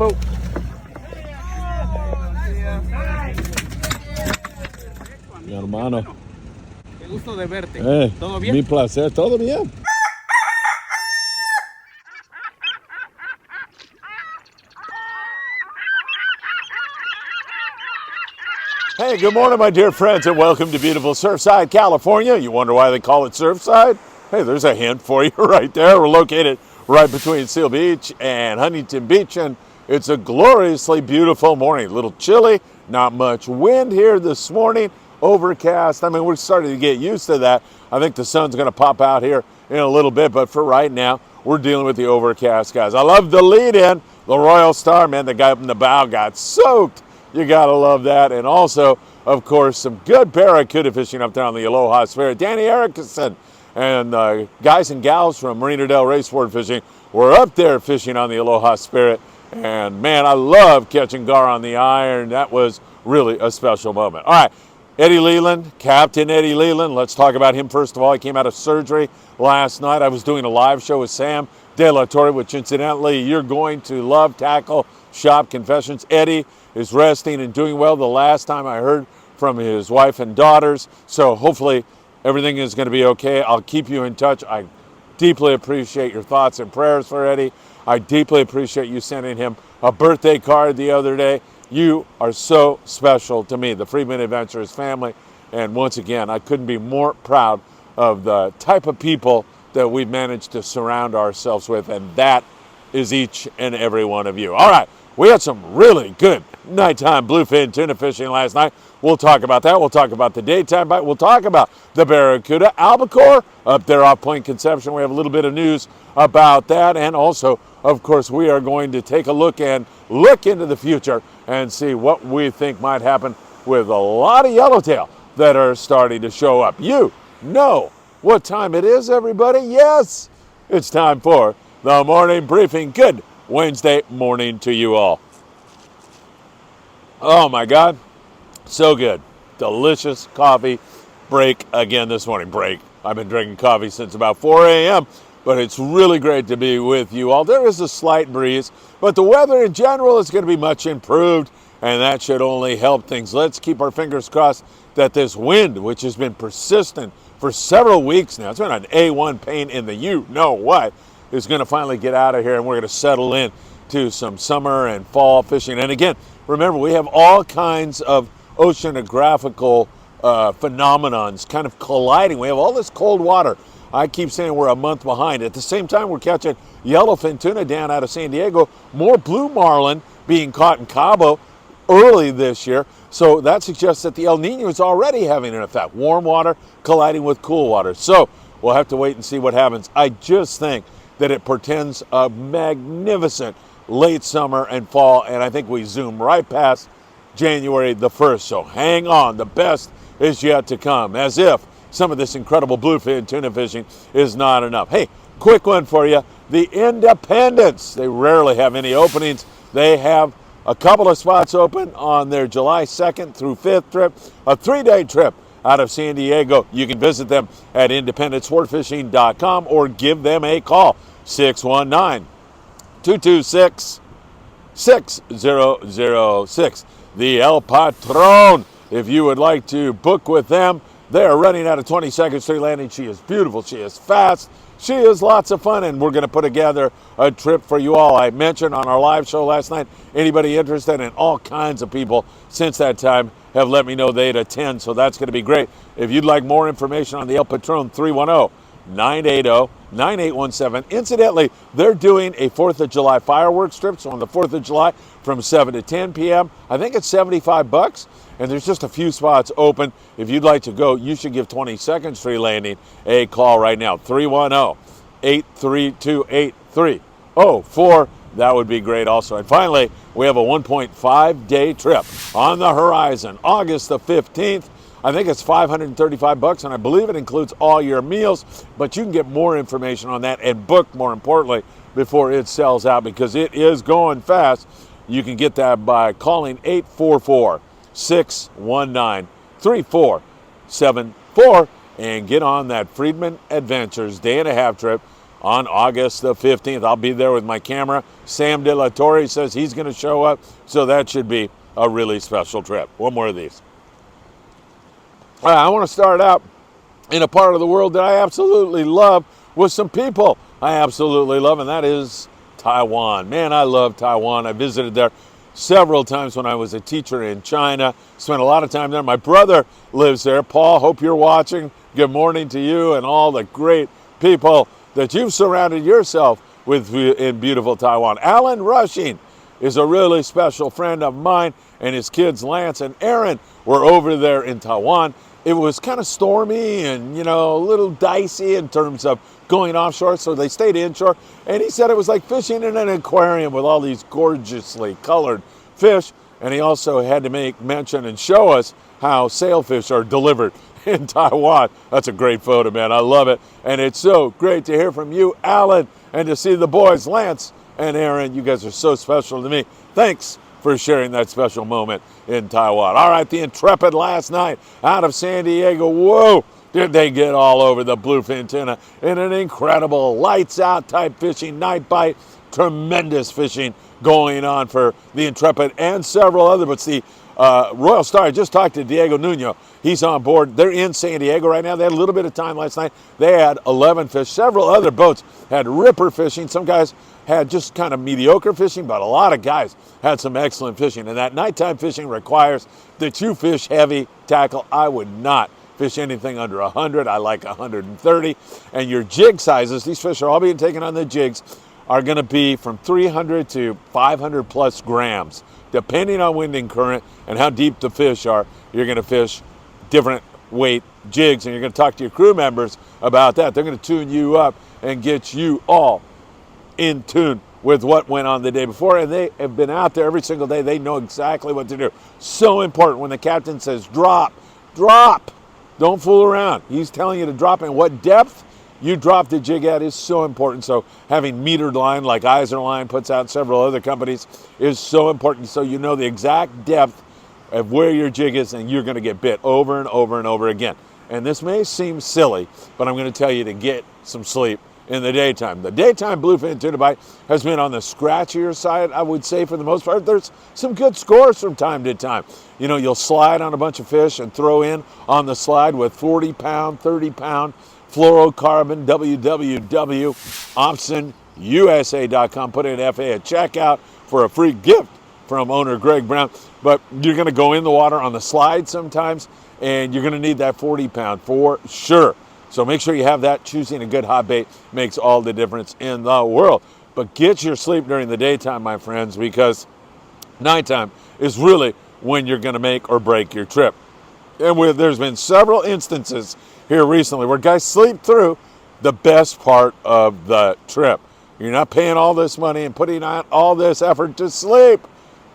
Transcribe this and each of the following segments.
tiempo. Mi hermano. Qué gusto de verte. ¿Todo bien? Mi placer, todo bien. Hey, good morning, my dear friends, and welcome to beautiful Surfside, California. You wonder why they call it Surfside? Hey, there's a hint for you right there. We're located right between Seal Beach and Huntington Beach, and it's a gloriously beautiful morning. A little chilly, not much wind here this morning, overcast. I mean, we're starting to get used to that. I think the sun's going to pop out here in a little bit, but for right now, we're dealing with the overcast, guys. I love the lead-in, the Royal Star, man. The guy up in the bow got soaked. You gotta love that. And also, of course, some good Barracuda fishing up there on the Aloha Spirit. Danny Erickson and guys and gals from Marina Del Rey Sport Fishing were up there fishing on the Aloha Spirit. And man, I love catching gar on the iron. That was really a special moment. All right, Eddie Leland, Captain Eddie Leland. Let's talk about him first of all. He came out of surgery last night. I was doing a live show with Sam De La Torre, which incidentally, you're going to love. Tackle Shop Confessions. Eddie is resting and doing well. The last time I heard from his wife and daughters, so hopefully everything is going to be okay. I'll keep you in touch. I deeply appreciate your thoughts and prayers for Eddie. I deeply appreciate you sending him a birthday card the other day. You are so special to me, the Friedman Adventures family, and once again, I couldn't be more proud of the type of people that we've managed to surround ourselves with, and that is each and every one of you. All right, we had some really good nighttime bluefin tuna fishing last night. We'll talk about that. We'll talk about the daytime bite. We'll talk about the Barracuda. Albacore up there off Point Conception. We have a little bit of news about that. And also, of course, we are going to take a look into the future and see what we think might happen with a lot of yellowtail that are starting to show up. You know what time it is, everybody. Yes, it's time for the morning briefing. Good Wednesday morning to you all. Oh my God, so good. Delicious coffee break again this morning. Break. I've been drinking coffee since about 4 a.m., but it's really great to be with you all. There is a slight breeze, but the weather in general is going to be much improved, and that should only help things. Let's keep our fingers crossed that this wind, which has been persistent for several weeks now, it's been an A1 pain in the you-know-what, is going to finally get out of here, and we're going to settle in to some summer and fall fishing. And again, remember, we have all kinds of oceanographical phenomenons kind of colliding. We have all this cold water. I keep saying we're a month behind. At the same time, we're catching yellowfin tuna down out of San Diego, more blue marlin being caught in Cabo early this year. So that suggests that the El Nino is already having an effect. Warm water colliding with cool water. So we'll have to wait and see what happens. I just think that it portends a magnificent late summer and fall, and I think we zoom right past January the 1st. So hang on, the best is yet to come, as if some of this incredible bluefin tuna fishing is not enough. Hey, quick one for you. The Independents, they rarely have any openings. They have a couple of spots open on their July 2nd through 5th trip, a 3-day trip out of San Diego. You can visit them at independentsportfishing.com or give them a call, 619-226-6006. The El Patron, if you would like to book with them, they are running out of 22nd Street Landing. She is beautiful. She is fast. She is lots of fun, and we're going to put together a trip for you all. I mentioned on our live show last night, anybody interested, in all kinds of people since that time have let me know they'd attend, so that's going to be great. If you'd like more information on the El Patron, 310-980-9817. Incidentally, they're doing a 4th of July fireworks trip, so on the 4th of July from 7 to 10 p.m. I think it's $75, and there's just a few spots open. If you'd like to go, you should give 22nd Street Landing a call right now, 310-832-8304. That would be great also. And finally, we have a 1.5-day trip on the horizon, August the 15th. I think it's $535, and I believe it includes all your meals, but you can get more information on that and book, more importantly, before it sells out, because it is going fast. You can get that by calling 844-619-3474 and get on that Friedman Adventures day-and-a-half trip on August the 15th. I'll be there with my camera. Sam De La Torre says he's going to show up, so that should be a really special trip. One more of these. I want to start out in a part of the world that I absolutely love with some people I absolutely love, and that is Taiwan. Man, I love Taiwan. I visited there several times when I was a teacher in China. Spent a lot of time there. My brother lives there. Paul, hope you're watching. Good morning to you and all the great people that you've surrounded yourself with in beautiful Taiwan. Alan Rushing is a really special friend of mine, and his kids Lance and Aaron were over there in Taiwan. It was kind of stormy and, a little dicey in terms of going offshore, so they stayed inshore. And he said it was like fishing in an aquarium with all these gorgeously colored fish. And he also had to make mention and show us how sailfish are delivered in Taiwan. That's a great photo, man. I love it. And it's so great to hear from you, Alan, and to see the boys, Lance and Aaron. You guys are so special to me. Thanks for sharing that special moment in Taiwan. All right, the Intrepid last night out of San Diego. Whoa, did they get all over the bluefin tuna in an incredible lights out type fishing night bite. Tremendous fishing going on for the Intrepid and several other, but the Royal Star, I just talked to Diego Nuno. He's on board. They're in San Diego right now. They had a little bit of time last night. They had 11 fish. Several other boats had ripper fishing. Some guys had just kind of mediocre fishing, but a lot of guys had some excellent fishing. And that nighttime fishing requires that you fish heavy tackle. I would not fish anything under 100. I like 130. And your jig sizes, these fish are all being taken on the jigs, are going to be from 300 to 500 plus grams. Depending on wind and current and how deep the fish are, you're going to fish different weight jigs, and you're going to talk to your crew members about that. They're going to tune you up and get you all in tune with what went on the day before, and they have been out there every single day. They know exactly what to do. So important when the captain says drop, don't fool around. He's telling you to drop, and what depth you drop the jig at is so important. So having metered line like Eisner Line puts out, several other companies, is so important, so you know the exact depth of where your jig is, and you're going to get bit over and over and over again. And this may seem silly, but I'm going to tell you to get some sleep in the daytime. The daytime bluefin tuna bite has been on the scratchier side, I would say, for the most part. There's some good scores from time to time. You'll slide on a bunch of fish and throw in on the slide with 40-pound, 30-pound fluorocarbon, www.opsonusa.com. Put in FA at checkout for a free gift from owner Greg Brown. But you're going to go in the water on the slide sometimes, and you're going to need that 40-pound for sure. So make sure you have that. Choosing a good hot bait makes all the difference in the world. But get your sleep during the daytime, my friends, because nighttime is really when you're going to make or break your trip. And there's been several instances here recently where guys sleep through the best part of the trip. You're not paying all this money and putting out all this effort to sleep.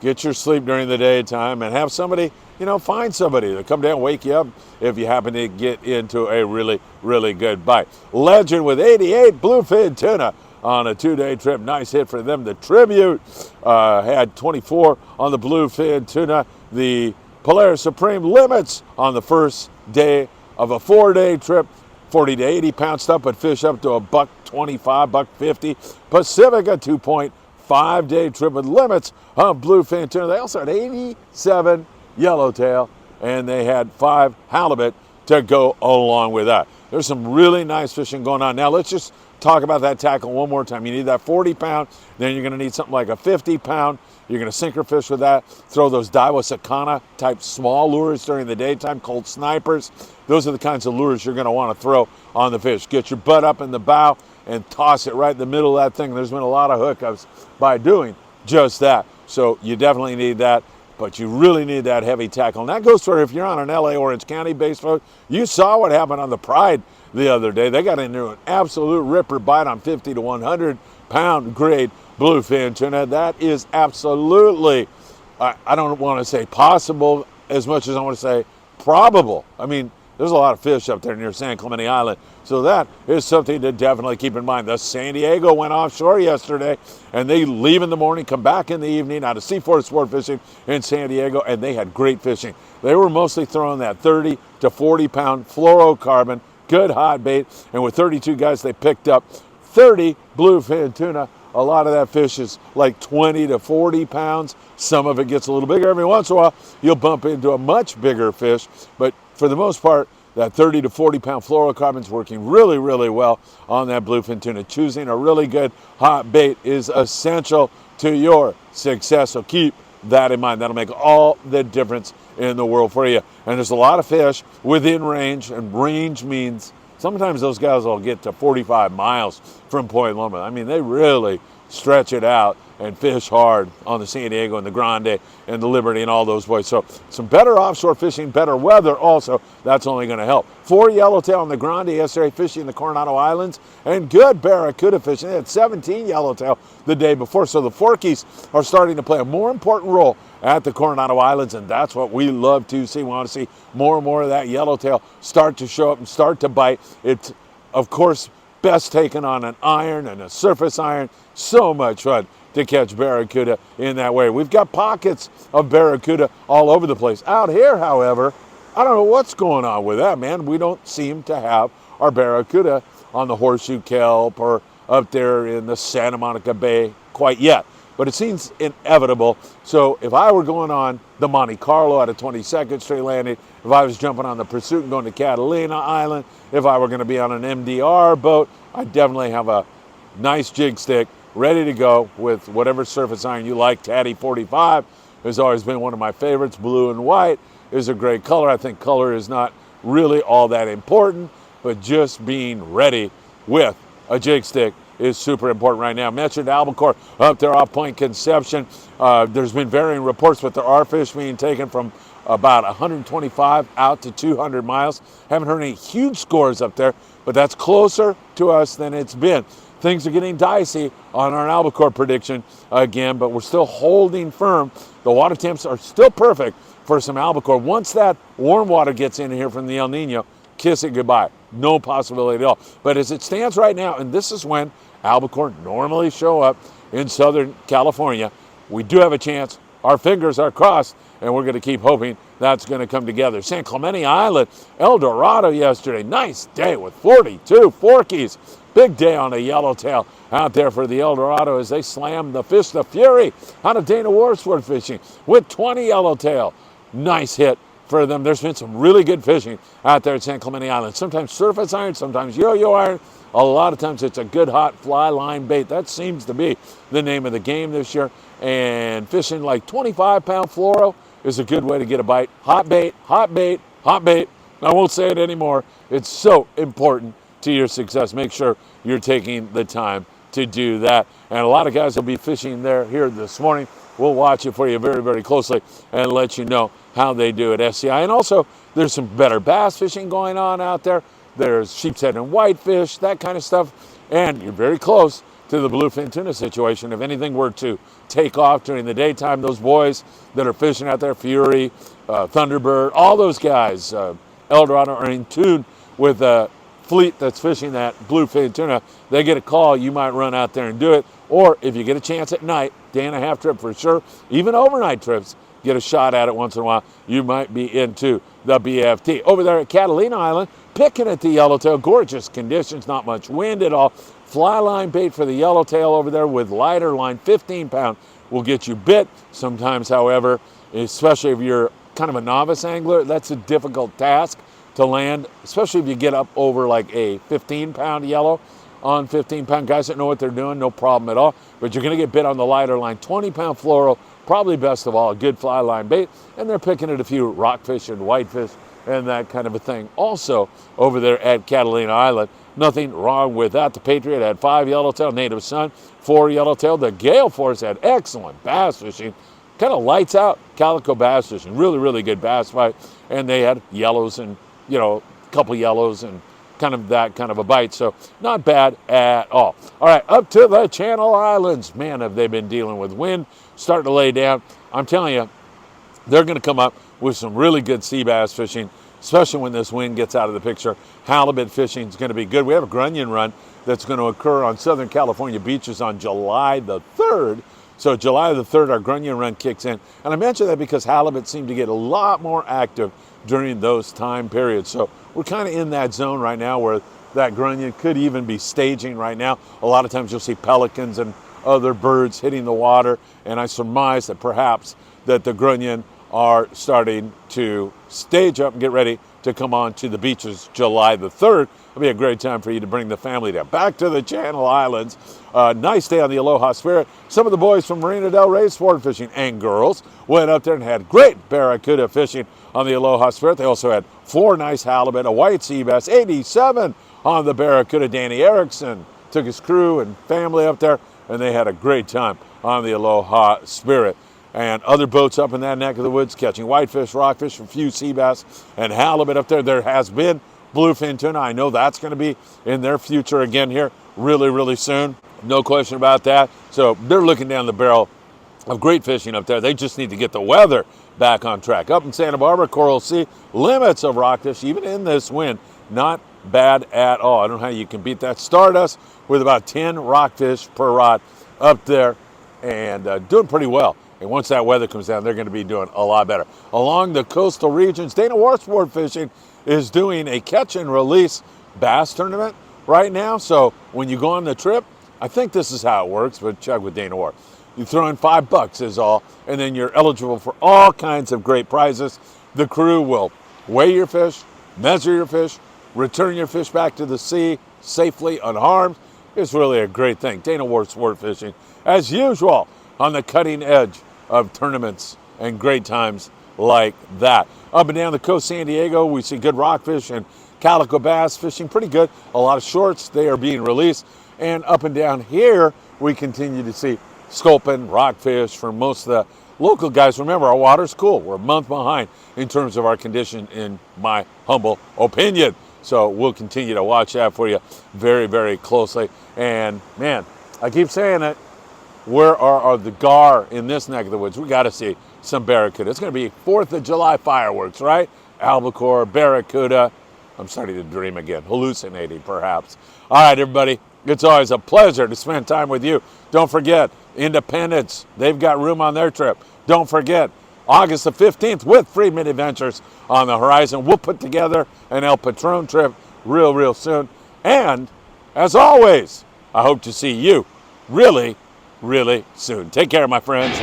Get your sleep during the daytime and have somebody, find somebody to come down and wake you up if you happen to get into a really, really good bite. Legend with 88 bluefin tuna on a 2-day trip. Nice hit for them. The Tribute had 24 on the bluefin tuna. The Polaris Supreme limits on the first day of a 4-day trip, 40 to 80 pound stuff, but fish up to $125, $150. Pacifica 2.5-day trip with limits on bluefin tuna. They also had 87 yellowtail, and they had 5 halibut to go along with that. There's some really nice fishing going on. Now let's just talk about that tackle one more time. You need that 40-pound, then you're going to need something like a 50-pound. You're going to sinker fish with that. Throw those Daiwa Sakana type small lures during the daytime called snipers. Those are the kinds of lures you're going to want to throw on the fish. Get your butt up in the bow and toss it right in the middle of that thing. There's been a lot of hookups by doing just that. So you definitely need that, but you really need that heavy tackle. And that goes for if you're on an LA Orange County based boat. You saw what happened on the Pride the other day. They got into an absolute ripper bite on 50 to 100 pound grade bluefin tuna. That is absolutely, I don't want to say possible as much as I want to say probable. I mean, there's a lot of fish up there near San Clemente Island. So that is something to definitely keep in mind. The San Diego went offshore yesterday, and they leave in the morning, come back in the evening out of Seaforth Sport Fishing in San Diego, and they had great fishing. They were mostly throwing that 30 to 40 pound fluorocarbon, good hot bait, and with 32 guys, they picked up 30 bluefin tuna. A lot of that fish is like 20 to 40 pounds. Some of it gets a little bigger. Every once in a while, you'll bump into a much bigger fish. But for the most part, that 30 to 40 pound fluorocarbon is working really, really well on that bluefin tuna. Choosing a really good hot bait is essential to your success. So keep that in mind. That'll make all the difference in the world for you. And there's a lot of fish within range, and range means sometimes those guys will get to 45 miles from Point Loma. I mean, they really stretch it out and fish hard on the San Diego and the Grande and the Liberty and all those boys. So some better offshore fishing, better weather also, that's only going to help. 4 yellowtail on the Grande yesterday fishing the Coronado Islands, and good Barracuda fishing. They had 17 yellowtail the day before. So the Forkies are starting to play a more important role at the Coronado Islands, and that's what we love to see. We want to see more and more of that yellowtail start to show up and start to bite. It's, of course, best taken on an iron and a surface iron. So much fun to catch Barracuda in that way. We've got pockets of Barracuda all over the place. Out here, however, I don't know what's going on with that, man. We don't seem to have our Barracuda on the Horseshoe Kelp or up there in the Santa Monica Bay quite yet. But it seems inevitable. So if I were going on the Monte Carlo out of 22nd Street Landing, if I was jumping on the Pursuit and going to Catalina Island, if I were going to be on an MDR boat, I'd definitely have a nice jig stick ready to go with whatever surface iron you like. Tatty 45 has always been one of my favorites. Blue and white is a great color. I think color is not really all that important, but just being ready with a jig stick is super important right now. Mentioned Albacore up there off Point Conception. There's been varying reports, but there are fish being taken from about 125 out to 200 miles. Haven't heard any huge scores up there, but that's closer to us than it's been. Things are getting dicey on our Albacore prediction again, but we're still holding firm. The water temps are still perfect for some Albacore. Once that warm water gets in here from the El Nino, kiss it goodbye. No possibility at all. But as it stands right now, and this is when Albacore normally show up in Southern California, we do have a chance. Our fingers are crossed, and we're going to keep hoping that's going to come together. San Clemente Island, El Dorado yesterday. Nice day with 42 Forkies. Big day on a yellowtail out there for the El Dorado as they slam the fish, the Fury, out of Dana Warsworth fishing with 20 yellowtail. Nice hit for them. There's been some really good fishing out there at San Clemente Island. Sometimes surface iron, sometimes yo-yo iron. A lot of times it's a good hot fly line bait. That seems to be the name of the game this year. And fishing like 25-pound fluoro is a good way to get a bite. Hot bait, hot bait, hot bait. I won't say it anymore. It's so important to your success. Make sure you're taking the time to do that. And a lot of guys will be fishing there here this morning. We'll watch it for you very, very closely and let you know how they do at SCI. And also, there's some better bass fishing going on out there. There's sheepshead and whitefish, that kind of stuff. And you're very close to the bluefin tuna situation. If anything were to take off during the daytime, those boys that are fishing out there, Fury, Thunderbird, all those guys, El Dorado, are in tune with the fleet that's fishing that bluefin tuna. They get a call, you might run out there and do it. Or if you get a chance at night, day and a half trip for sure, even overnight trips, get a shot at it once in a while, you might be into the BFT. Over there at Catalina Island, picking at the yellowtail, gorgeous conditions, not much wind at all. Fly line bait for the yellowtail over there with lighter line, 15-pound, will get you bit. Sometimes, however, especially if you're kind of a novice angler, that's a difficult task to land, especially if you get up over like a 15-pound yellow on 15-pound. Guys that know what they're doing, no problem at all. But you're going to get bit on the lighter line. 20-pound fluoro, probably best of all, a good fly line bait. And they're picking at a few rockfish and whitefish and that kind of a thing. Also, over there at Catalina Island, nothing wrong with that. The Patriot had 5 yellowtail, Native Son, 4 yellowtail. The Gale Force had excellent bass fishing. Kind of lights out calico bass fishing. Really, really good bass fight. And they had yellows and, you know, a couple yellows and kind of that kind of a bite. So not bad at all. All right, up to the Channel Islands. Man, have they been dealing with wind starting to lay down. I'm telling you, they're going to come up with some really good sea bass fishing, especially when this wind gets out of the picture. Halibut fishing is going to be good. We have a grunion run that's going to occur on Southern California beaches on July the 3rd. So July the 3rd, our grunion run kicks in. And I mention that because halibut seem to get a lot more active during those time periods. So we're kind of in that zone right now where that grunion could even be staging right now. A lot of times you'll see pelicans and other birds hitting the water, and I surmise that perhaps that the grunion are starting to stage up and get ready to come on to the beaches July the 3rd. It'll be a great time for you to bring the family down. Back to the Channel Islands. Nice day on the Aloha Spirit. Some of the boys from Marina del Rey sport fishing and girls went up there and had great barracuda fishing on the Aloha Spirit. They also had 4 nice halibut, a white sea bass, 87 on the Barracuda. Danny Erickson took his crew and family up there, and they had a great time on the Aloha Spirit. And other boats up in that neck of the woods catching whitefish, rockfish, a few sea bass, and halibut up there. There has been bluefin tuna. I know that's going to be in their future again here really, really soon. No question about that. So they're looking down the barrel of great fishing up there. They just need to get the weather back on track. Up in Santa Barbara, Coral Sea, limits of rockfish, even in this wind, not bad at all. I don't know how you can beat that. Stardust with about 10 rockfish per rod up there and doing pretty well. And once that weather comes down, they're going to be doing a lot better. Along the coastal regions, Dana Wharf Sport Fishing is doing a catch and release bass tournament right now. So when you go on the trip, I think this is how it works, but check with Dana Wharf. You throw in $5 is all, and then you're eligible for all kinds of great prizes. The crew will weigh your fish, measure your fish, return your fish back to the sea safely, unharmed. It's really a great thing. Dana Wharf Sport Fishing, as usual, on the cutting edge of tournaments and great times like that. Up and down the coast, San Diego, we see good rockfish and calico bass fishing pretty good. A lot of shorts, they are being released. And up and down here, we continue to see sculpin, rockfish for most of the local guys. Remember, our water's cool. We're a month behind in terms of our condition, in my humble opinion. So we'll continue to watch that for you very, very closely. And man, I keep saying it, where are the gar in this neck of the woods? We got to see some barracuda. It's going to be 4th of July fireworks, right? Albacore, barracuda. I'm starting to dream again, hallucinating perhaps. All right, everybody, it's always a pleasure to spend time with you. Don't forget, Independence, they've got room on their trip. Don't forget, August the 15th with Friedman Adventures on the horizon. We'll put together an El Patron trip real soon. And as always, I hope to see you really soon. Take care, my friends.